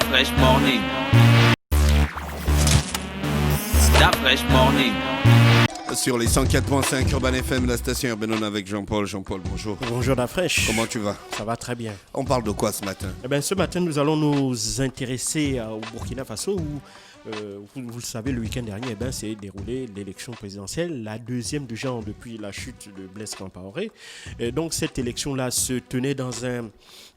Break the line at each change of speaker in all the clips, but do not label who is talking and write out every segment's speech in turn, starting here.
Fresh Morning. La Fresh Morning.
Sur les 104.5 Urban FM, la station urbaine avec Jean-Paul. Jean-Paul, bonjour.
Bonjour la fraîche.
Comment tu vas?
Ça va très bien.
On parle de quoi ce matin?
Ce matin, nous allons nous intéresser au Burkina Faso où, vous le savez, le week-end dernier, s'est déroulée l'élection présidentielle, la deuxième du genre depuis la chute de Blaise Compaoré. Donc cette élection-là se tenait dans un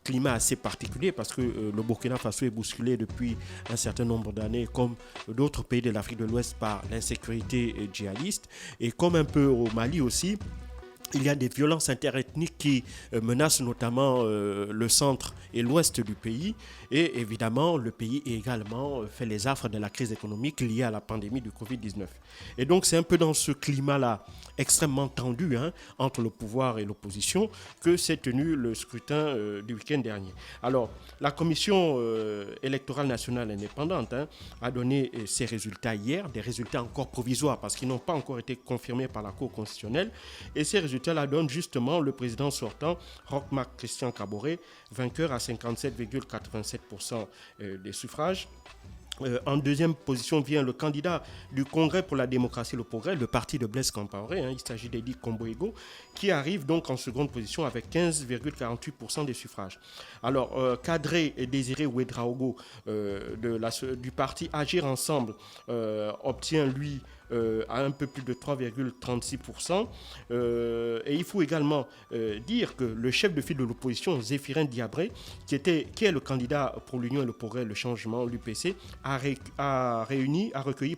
climat assez particulier parce que le Burkina Faso est bousculé depuis un certain nombre d'années, comme d'autres pays de l'Afrique de l'Ouest, par l'insécurité djihadiste, et comme un peu au Mali aussi. Il y a des violences interethniques qui menacent notamment le centre et l'ouest du pays. Et évidemment, le pays également fait les affres de la crise économique liée à la pandémie du Covid-19. Et donc, c'est un peu dans ce climat-là extrêmement tendu entre le pouvoir et l'opposition que s'est tenu le scrutin du week-end dernier. Alors, la Commission électorale nationale indépendante a donné ses résultats hier, des résultats encore provisoires parce qu'ils n'ont pas encore été confirmés par la Cour constitutionnelle. Et ces résultats la donne justement le président sortant, Roch Marc Christian Kaboré, vainqueur à 57,87% des suffrages. En deuxième position vient le candidat du Congrès pour la démocratie et le progrès, le parti de Blaise Compaoré, il s'agit d'Edi Komboego, qui arrive donc en seconde position avec 15,48% des suffrages. Alors, Kadré et Désiré Ouédraogo du parti Agir Ensemble obtient, lui, à un peu plus de 3,36%. Et il faut également dire que le chef de file de l'opposition, Zéphirin Diabré, qui est le candidat pour l'Union et le Progrès, le changement, l'UPC, a recueilli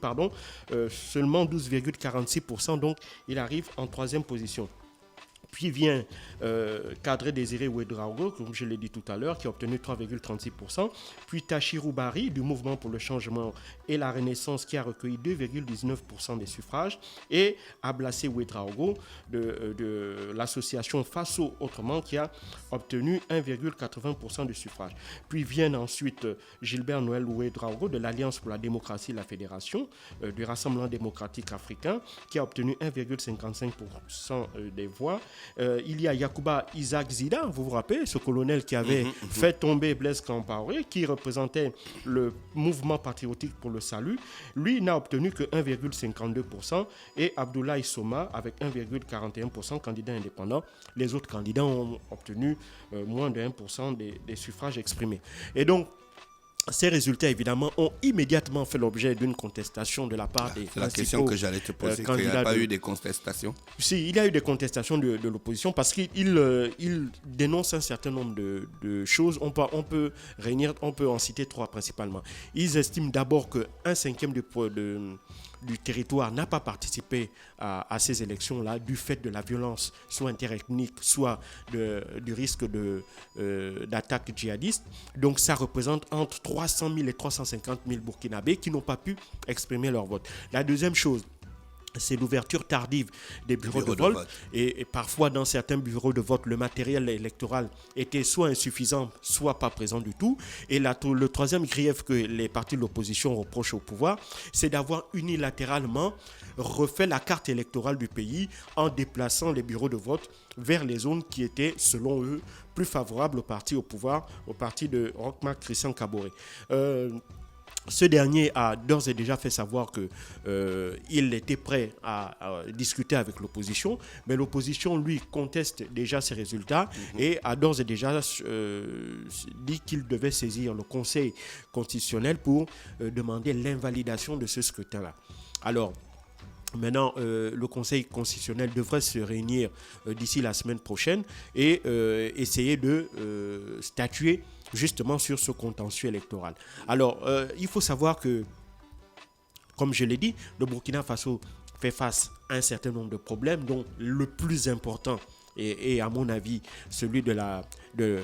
seulement 12,46%, donc il arrive en troisième position. Puis vient Kadré Désiré Ouédraogo, comme je l'ai dit tout à l'heure, qui a obtenu 3,36%. Puis Tachirou Bari, du Mouvement pour le Changement et la Renaissance, qui a recueilli 2,19% des suffrages. Et Ablassé Ouédraogo, de l'association Faso Autrement, qui a obtenu 1,80% des suffrages. Puis viennent ensuite Gilbert Noël Ouédraogo, de l'Alliance pour la démocratie et la fédération, du Rassemblement démocratique africain, qui a obtenu 1,55% des voix. Il y a Yacouba Isaac Zida, vous vous rappelez, ce colonel qui avait fait tomber Blaise Compaoré, qui représentait le mouvement patriotique pour le salut. Lui n'a obtenu que 1,52%, et Abdoulaye Soma avec 1,41%, candidat indépendant. Les autres candidats ont obtenu moins de 1% des suffrages exprimés. Et donc, ces résultats, évidemment, ont immédiatement fait l'objet d'une contestation de la part des
C'est la question que j'allais te poser, qu'il n'y a pas eu des contestations.
Si, il y a eu des contestations de l'opposition parce qu'il dénonce un certain nombre de choses. On peut en citer trois principalement. Ils estiment d'abord qu'un cinquième du territoire n'a pas participé à ces élections-là du fait de la violence, soit interethnique, soit du risque d'attaque djihadiste. Donc ça représente entre 300 000 et 350 000 Burkinabés qui n'ont pas pu exprimer leur vote. La deuxième chose, c'est l'ouverture tardive des bureaux de vote. Et parfois, dans certains bureaux de vote, le matériel électoral était soit insuffisant, soit pas présent du tout. Et le troisième grief que les partis de l'opposition reprochent au pouvoir, c'est d'avoir unilatéralement refait la carte électorale du pays en déplaçant les bureaux de vote vers les zones qui étaient, selon eux, plus favorables au parti au pouvoir, au parti de Roch Marc Christian Kaboré. Ce dernier a d'ores et déjà fait savoir qu'il était prêt à discuter avec l'opposition, mais l'opposition, lui, conteste déjà ces résultats et a d'ores et déjà dit qu'il devait saisir le Conseil constitutionnel pour demander l'invalidation de ce scrutin-là. Alors, maintenant, le Conseil constitutionnel devrait se réunir d'ici la semaine prochaine et essayer de statuer justement sur ce contentieux électoral. Alors, il faut savoir que, comme je l'ai dit, le Burkina Faso fait face à un certain nombre de problèmes, dont le plus important est, à mon avis, celui de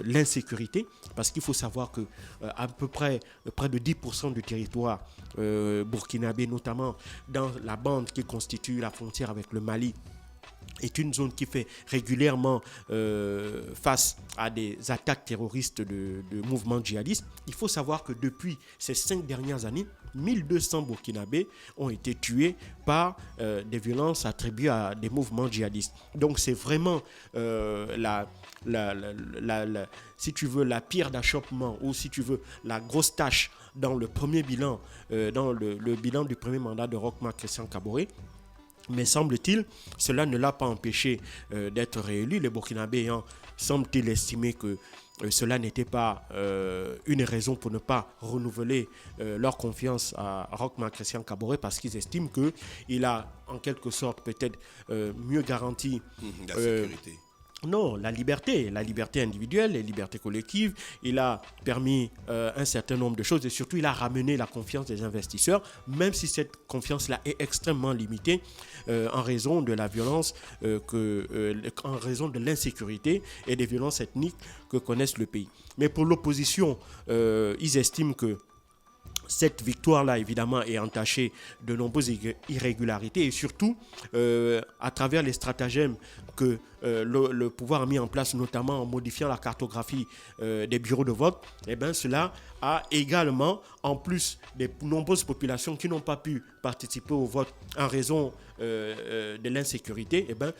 l'insécurité, parce qu'il faut savoir que à peu près de 10% du territoire burkinabé, notamment dans la bande qui constitue la frontière avec le Mali, est une zone qui fait régulièrement face à des attaques terroristes de mouvements djihadistes. Il faut savoir que depuis ces 5 dernières années, 1200 Burkinabés ont été tués par des violences attribuées à des mouvements djihadistes. Donc c'est vraiment si tu veux, la pierre d'achoppement, ou si tu veux, la grosse tâche dans le premier bilan, dans le bilan du premier mandat de Roch Marc Christian Kaboré. Mais semble-t-il, cela ne l'a pas empêché d'être réélu. Les Burkinabés ayant, semble-t-il, estimé que cela n'était pas une raison pour ne pas renouveler leur confiance à Roch Marc Christian Kaboré, parce qu'ils estiment qu'il a en quelque sorte peut-être mieux garanti
la sécurité.
Non, la liberté individuelle, les libertés collectives. Il a permis un certain nombre de choses, et surtout il a ramené la confiance des investisseurs, même si cette confiance-là est extrêmement limitée en raison de la violence, en raison de l'insécurité et des violences ethniques que connaissent le pays. Mais pour l'opposition, ils estiment que cette victoire-là, évidemment, est entachée de nombreuses irrégularités, et surtout à travers les stratagèmes que le pouvoir a mis en place, notamment en modifiant la cartographie des bureaux de vote. Eh bien, cela a également, en plus des nombreuses populations qui n'ont pas pu participer au vote en raison de l'insécurité, eh bien,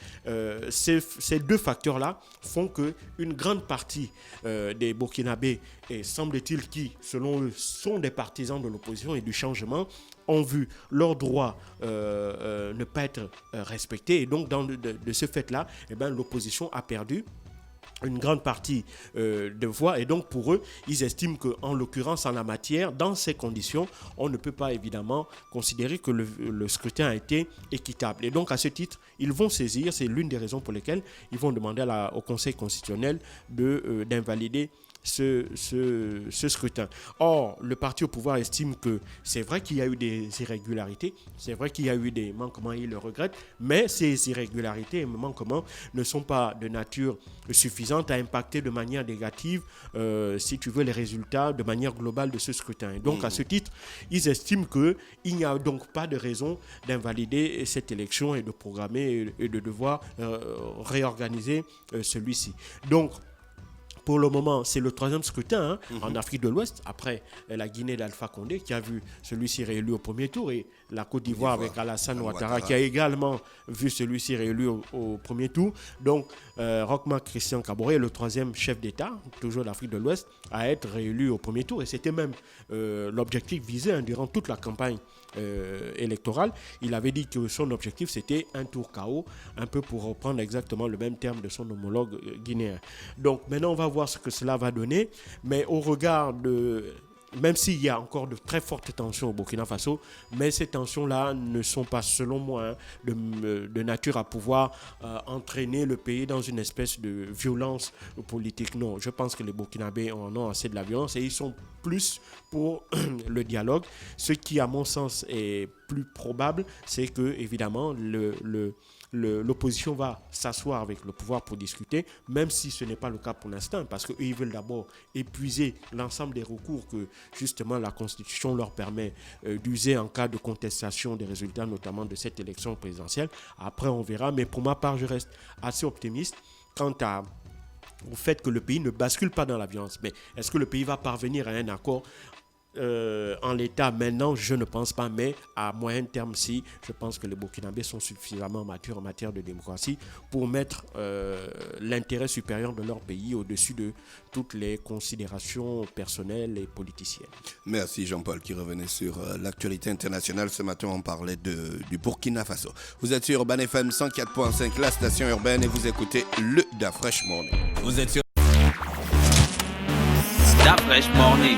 ces deux facteurs-là font qu'une grande partie des Burkinabés, et semble-t-il qui, selon eux, sont des partisans de l'opposition et du changement, ont vu leurs droits ne pas être respectés. Et donc, de ce fait-là, eh ben, l'opposition a perdu une grande partie de voix, et donc pour eux, ils estiment qu'en l'occurrence, en la matière, dans ces conditions, on ne peut pas évidemment considérer que le scrutin a été équitable. Et donc à ce titre, ils vont saisir, c'est l'une des raisons pour lesquelles ils vont demander au Conseil constitutionnel d'invalider ce scrutin. Or, le parti au pouvoir estime que c'est vrai qu'il y a eu des irrégularités, c'est vrai qu'il y a eu des manquements, il le regrette, mais ces irrégularités et manquements ne sont pas de nature suffisante à impacter de manière négative, si tu veux, les résultats de manière globale de ce scrutin. Et donc, à ce titre, ils estiment qu'il n'y a donc pas de raison d'invalider cette élection et de programmer et de devoir réorganiser celui-ci. Donc, pour le moment, c'est le 3e scrutin en Afrique de l'Ouest, après la Guinée d'Alpha Condé, qui a vu celui-ci réélu au premier tour, et la Côte d'Ivoire avec Alassane Ouattara, qui a également vu celui-ci réélu au premier tour. Donc, Roch Marc Christian Kaboré est le 3e chef d'État, toujours d'Afrique de l'Ouest, à être réélu au premier tour. Et c'était même l'objectif visé durant toute la campagne électorale. Il avait dit que son objectif, c'était un tour KO, un peu pour reprendre exactement le même terme de son homologue guinéen. Donc, maintenant, on va voir ce que cela va donner, mais au regard de... Même s'il y a encore de très fortes tensions au Burkina Faso, mais ces tensions-là ne sont pas, selon moi, de nature à pouvoir entraîner le pays dans une espèce de violence politique. Non, je pense que les Burkinabés en ont assez de la violence, et ils sont plus pour le dialogue. Ce qui, à mon sens, est plus probable, c'est que, évidemment, l'opposition va s'asseoir avec le pouvoir pour discuter, même si ce n'est pas le cas pour l'instant, parce qu'eux, ils veulent d'abord épuiser l'ensemble des recours que justement la Constitution leur permet d'user en cas de contestation des résultats, notamment de cette élection présidentielle. Après, on verra, mais pour ma part, je reste assez optimiste quant au fait que le pays ne bascule pas dans la violence. Mais est-ce que le pays va parvenir à un accord ? En l'état maintenant, je ne pense pas, mais à moyen terme, si, je pense que les Burkinabés sont suffisamment matures en matière de démocratie pour mettre l'intérêt supérieur de leur pays au-dessus de toutes les considérations personnelles et politiciennes.
Merci Jean-Paul qui revenait sur l'actualité internationale. Ce matin, on parlait du Burkina Faso. Vous êtes sur Urban FM 104.5, la station urbaine, et vous écoutez le Da Fresh Morning.
Vous êtes sur Da Fresh Morning.